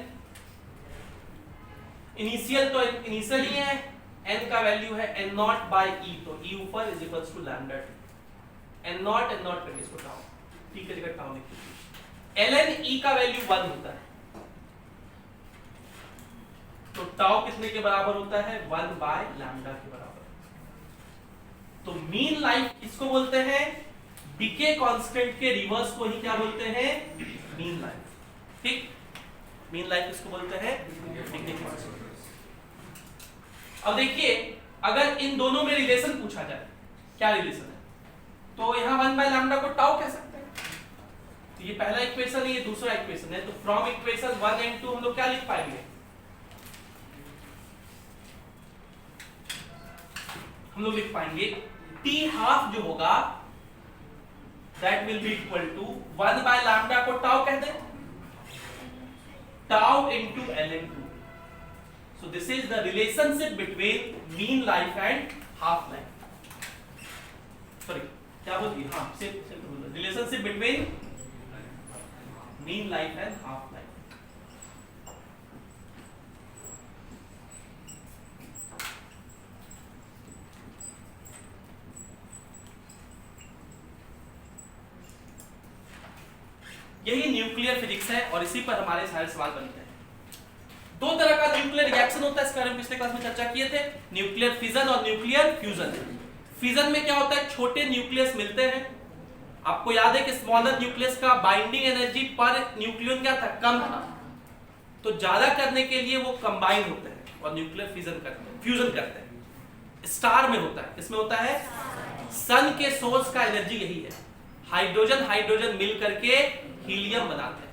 इनिशियल तो इनिशियल ही है, n का वैल्यू है n नॉट बाई ई, तो e ऊपर is equals to lambda T. n naught करके इसको टाउ, t की जगह टाउ लिखिए। ln e का वैल्यू 1 होता है, तो टाउ कितने के बराबर होता है, 1 बाय लैम्डा के बराबर। तो मीन लाइफ किसको बोलते हैं, डीके कांस्टेंट के रिवर्स को ही क्या बोलते हैं, मीन लाइफ। ठीक, मीन लाइफ किसको बोलते हैं, डीके कांस्टेंट। अब देखिए, अगर इन दोनों में रिलेशन पूछा जाए, क्या रिलेशन है, तो यहां 1 बाय लैम्डा को टाउ कह सकते हैं। तो ये पहला इक्वेशन है, ये दूसरा इक्वेशन है। तो फ्रॉम इक्वेशन 1 एंड 2 हम लोग क्या लिख पाएंगे, हम लोग लिख पाएंगे टी हाफ जो होगा that will be equal to 1 by lambda को टाउ कह दें, tau into ln2। So this is the relationship between mean life and half life. Sorry, क्या बोल दिया, हाँ सिर्फ relationship between mean life and half life. यही न्यूक्लियर फिजिक्स है और इसी पर हमारे सारे सवाल बनते हैं। दो तरह का न्यूक्लियर रिएक्शन होता है, इसके बारे में पिछले क्लास में चर्चा किए थे, न्यूक्लियर फिजन और न्यूक्लियर फ्यूजन। फिजन में क्या होता है, छोटे न्यूक्लियस मिलते हैं। आपको याद है कि स्मॉलर न्यूक्लियस का बाइंडिंग एनर्जी पर न्यूक्लियन क्या था, कम था, तो ज्यादा करने के लिए वो कंबाइन होते हैं और न्यूक्लियर फिजन करते हैं, फ्यूजन करते हैं। स्टार में होता है, किसमें होता है, सन के सोर्स का एनर्जी यही है, हाइड्रोजन हाइड्रोजन मिल करके हीलियम बनाते हैं,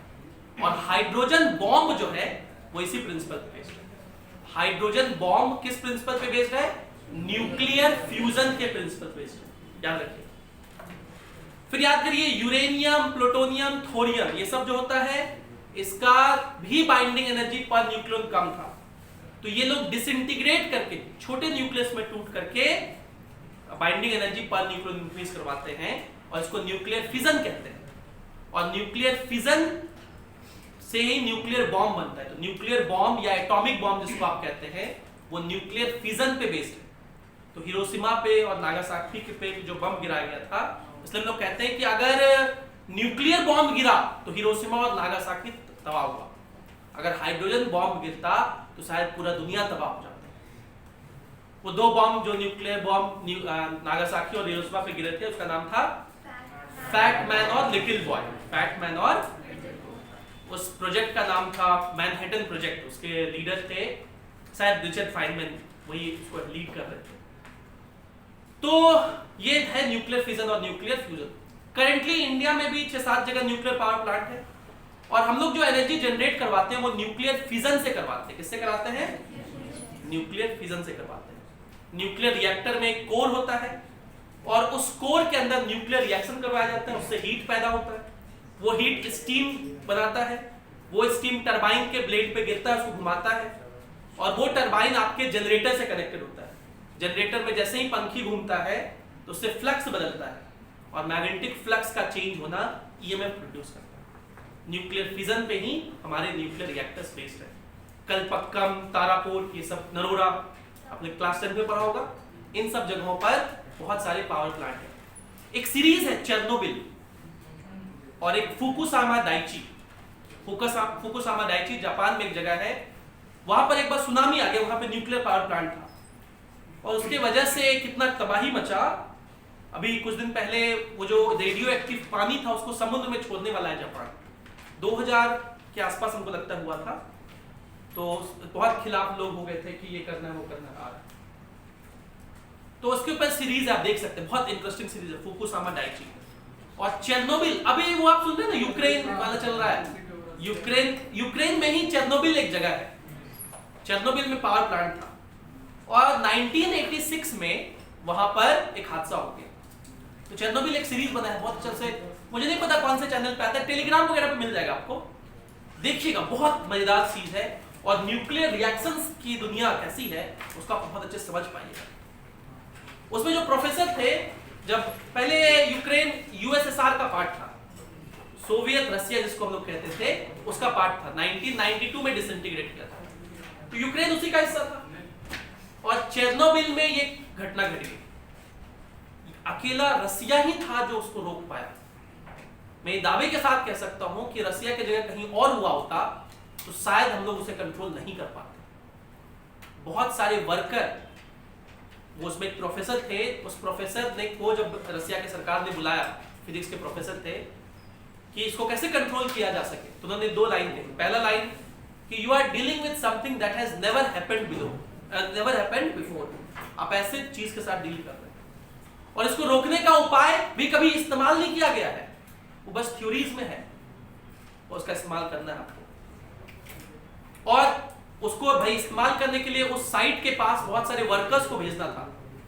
और हाइड्रोजन बॉम्ब जो है वो इसी प्रिंसिपल पे बेस्ड है। हाइड्रोजन बॉम्ब किस प्रिंसिपल पे बेस्ड है, न्यूक्लियर फ्यूजन के प्रिंसिपल पे बेस्ड है, याद रखिए। फिर याद करिए, यूरेनियम, प्लूटोनियम, थोरियम, ये सब जो होता है इसका भी बाइंडिंग एनर्जी पर न्यूक्लियन कम था, तो ये लोग डिसइंटीग्रेट करके छोटे न्यूक्लियस में टूट करके binding energy per nucleon increase करवाते हैं, और इसको न्यूक्लियर फिजन कहते हैं। और न्यूक्लियर फिजन से ही न्यूक्लियर बॉम्ब बनता है। तो न्यूक्लियर बॉम्ब या एटॉमिक बॉम्ब जिसको आप कहते हैं, वो न्यूक्लियर फिजन पे बेस्ड है। तो हिरोशिमा पे और नागासाकी पे जो बम गिराया गया था, इसलिए हम लोग कहते हैं कि अगर न्यूक्लियर बॉम्ब गिरा तो हिरोशिमा और नागासाकी तबाह हुआ, अगर हाइड्रोजन बॉम्ब गिरता तो शायद पूरा दुनिया तबाह हो जाता। वो दो बॉम्ब जो न्यूक्लियर बॉम्ब नागासाकी और हिरोशिमा पे गिरे थे, उसका नाम था फैट मैन और लिटिल बॉय, फैट मैन, और उस प्रोजेक्ट का नाम था मैनहट्टन प्रोजेक्ट। उसके लीडर थे शायद रिचर्ड फाइनमैन, वही उसको लीड कर रहे थे। तो ये है न्यूक्लियर फिजन और न्यूक्लियर फ्यूजन। करेंटली इंडिया में भी 6-7 जगह न्यूक्लियर पावर प्लांट है, और हम लोग जो एनर्जी जनरेट करवाते हैं वो न्यूक्लियर फिजन से करवाते हैं। किससे कराते हैं? न्यूक्लियर फिजन से करवाते हैं। न्यूक्लियर रिएक्टर में एक कोर होता है और उस कोर के अंदर न्यूक्लियर रिएक्शन करवाया जाता है, उससे हीट पैदा होता है, वो हीट स्टीम बनाता है, वो स्टीम टरबाइन के ब्लेड पे गिरता है, उसको घुमाता है और वो टरबाइन आपके जनरेटर से कनेक्टेड होता है। जनरेटर में जैसे ही पंखी घूमता है तो उससे फ्लक्स बदलता है और मैग्नेटिक फ्लक्स का चेंज होना ईएमएफ प्रोड्यूस करता है। न्यूक्लियर फिजन पे ही हमारे न्यूक्लियर रिएक्टर्स बेस्ड है। कलपक्कम, तारापुर, ये सब, नरोरा, आपने क्लास 10 में पढ़ा होगा। इन सब जगहों पर बहुत सारे पावर प्लांट है। एक सीरीज है चेर्नोबिल और एक Fukushima Daiichi. Fukushima Daiichi Japan में एक जगह है, वहां पर एक बार सुनामी आ गया, वहां पे न्यूक्लियर पावर प्लांट था और उसके वजह से कितना तबाही मचा। अभी कुछ दिन पहले वो जो रेडियो एक्टिव पानी था उसको समुद्र में छोड़ने वाला है जापान। 2000 के आसपास हमको लगता हुआ था, तो बहुत खिलाफ लोग हो गए थे कि ये करना है वो करना है। तो उसके ऊपर सीरीज आप देख सकते हैं, बहुत इंटरेस्टिंग सीरीज है फुकुशिमा डाइची। और चेर्नोबिल, अभी वो आप सुन रहे हैं ना, यूक्रेन वाला चल रहा है, यूक्रेन में ही चेर्नोबिल एक जगह है। चेर्नोबिल में पावर प्लांट था और 1986 में वहां पर एक हादसा हो गया। तो चेर्नोबिल एक सीरीज बना है बहुत अच्छा से, मुझे नहीं पता कौन से चैनल पे आता है, टेलीग्राम वगैरह पे मिल जाएगा आपको, देखिएगा, बहुत मजेदार चीज है। और न्यूक्लियर रिएक्शंस की दुनिया कैसी है उसका बहुत अच्छे समझ पाइएगा। उसमें जो प्रोफेसर थे, जब पहले यूक्रेन यूएसएसआर का पार्ट था, सोवियत रसिया जिसको हम लोग कहते थे, उसका पार्ट था, 1992 में डिसइंटीग्रेट किया था, तो यूक्रेन उसी का हिस्सा था। और चेर्नोबिल में ये घटना घटी, अकेला रसिया ही था जो उसको रोक पाया। मैं दावे के साथ कह सकता हूं कि रसिया की जगह कहीं और हुआ होता तो शायद हम लोग उसे कंट्रोल नहीं कर पाते। बहुत सारे वर्कर, वो उसमें एक प्रोफेसर थे, उस प्रोफेसर ने को जब रसिया की सरकार ने बुलाया, फिजिक्स के प्रोफेसर थे, कि इसको कैसे कंट्रोल किया जा सके, तो उन्होंने 2 लाइन दी। पहला लाइन कि you are dealing with something that has never happened before. आप ऐसे चीज के साथ डील कर रहे हैं और इसको रोकने का उपाय भी कभी इस्तेमाल नहीं किया गया है, वो बस थ्योरीज में है, और उसका इस्तेमाल करना है आपको। और उसको भाई इस्तेमाल करने के लिए उस साइट के पास बहुत सारे वर्कर्स को भेजना था,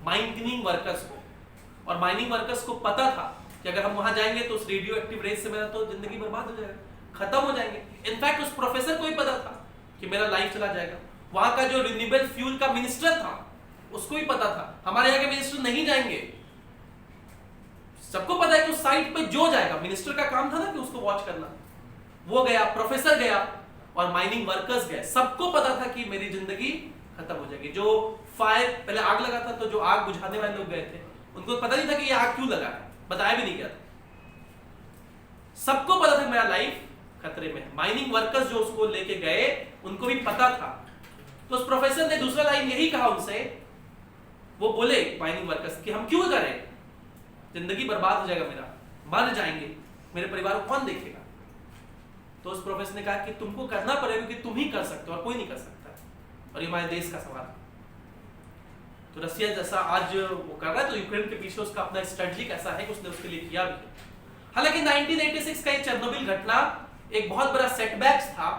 माइनिंग वर्कर्स को, और माइनिंग वर्कर्स को पता था कि अगर हम वहां जाएंगे तो उस रेडियो एक्टिव रेस से मेरा तो जिंदगी बर्बाद हो जाएगा, खत्म हो जाएंगे। इनफैक्ट उस प्रोफेसर को ही पता था कि मेरा लाइफ चला जाएगा। वहां का जो रिन्यूएबल फ्यूल का मिनिस्टर था उसको ही पता था, हमारे यहाँ के मिनिस्टर नहीं जाएंगे। सबको पता है कि उस साइट पे जो जाएगा, मिनिस्टर का काम था ना कि उसको वॉच करना, वो गया, प्रोफेसर गया और माइनिंग वर्कर्स गए। सबको पता था कि मेरी जिंदगी खत्म हो जाएगी। जो फायर, पहले आग लगा था तो जो आग बुझाने वाले लोग गए थे उनको पता नहीं था कि ये आग क्यों लगा है, बताया भी नहीं गया था। सबको पता था मेरा लाइफ खतरे में है। माइनिंग वर्कर्स जो उसको लेके गए उनको भी पता था। तो उस प्रोफेसर ने दूसरा लाइन यही कहा उनसे, वो बोले माइनिंग वर्कर्स कि हम क्यों करें, जिंदगी बर्बाद हो जाएगा, मेरा मर जाएंगे, मेरे परिवार को कौन देखेगा। तो उस प्रोफेसर ने कहा कि तुमको करना पड़ेगा कि तुम ही कर सकते हो और कोई नहीं कर सकता, और ये हमारे देश का सवाल है। तो रसिया जैसा आज वो कर रहा है तो यूक्रेन के पीछे उसका अपना स्ट्रेटजी कैसा है कि उसने उसके लिए किया भी। हालांकि 1986 का ये चेर्नोबिल घटना एक बहुत बड़ा सेटबैक्स था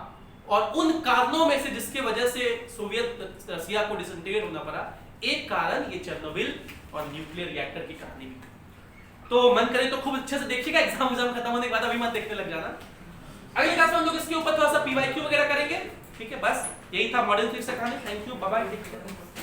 और उन कारणों में से जिसके वजह से सोवियत रसिया को डिसइंटीग्रेट होना पड़ा, एक कारण ये चेर्नोबिल और न्यूक्लियर रिएक्टर की कहानी भी। तो मन करे तो खूब अच्छे से देखिएगा, एग्जाम खत्म होने के बाद अभी मत देखने लग जाना। अगले क्लास में हम लोग इसके ऊपर थोड़ा सा पीवाईक्यू वगैरह करेंगे। ठीक है, बस यही था मॉडर्न फिजिक्स का कहानी। Thank you, bye bye.